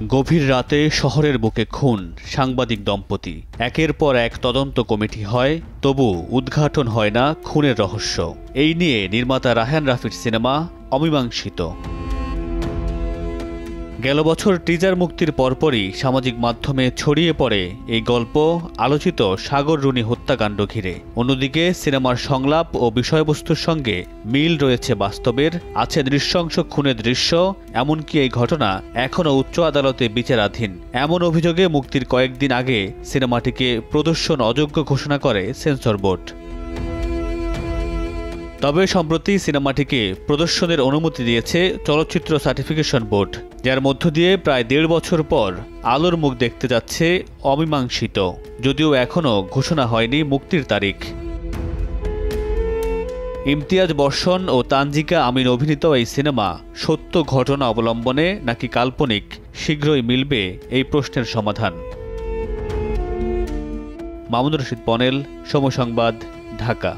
গভীর রাতে শহরের বুকে খুন সাংবাদিক দম্পতি। একের পর এক তদন্ত কমিটি হয়, তবু উদ্ঘাটন হয় না খুনের রহস্য। এই নিয়ে নির্মাতা রায়হান রাফির সিনেমা অমীমাংসিত। গেল বছর টিজার মুক্তির পরপরই সামাজিক মাধ্যমে ছড়িয়ে পড়ে এই গল্প আলোচিত সাগর রুনি হত্যাকাণ্ড ঘিরে। অন্যদিকে সিনেমার সংলাপ ও বিষয়বস্তুর সঙ্গে মিল রয়েছে বাস্তবের, আছে নৃশংস খুনের দৃশ্য। এমনকি এই ঘটনা এখনও উচ্চ আদালতে বিচারাধীন। এমন অভিযোগে মুক্তির কয়েকদিন আগে সিনেমাটিকে প্রদর্শন অযোগ্য ঘোষণা করে সেন্সর বোর্ড। তবে সম্প্রতি সিনেমাটিকে প্রদর্শনের অনুমতি দিয়েছে চলচ্চিত্র সার্টিফিকেশন বোর্ড, যার মধ্য দিয়ে প্রায় ১.৫ বছর পর আলোর মুখ দেখতে যাচ্ছে অমীমাংসিত, যদিও এখনও ঘোষণা হয়নি মুক্তির তারিখ। ইমতিয়াজ বর্ষণ ও তানজিকা আমিন অভিনীত এই সিনেমা সত্য ঘটনা অবলম্বনে নাকি কাল্পনিক, শীঘ্রই মিলবে এই প্রশ্নের সমাধান। মামুনুর রশিদ পনেল, সময় সংবাদ, ঢাকা।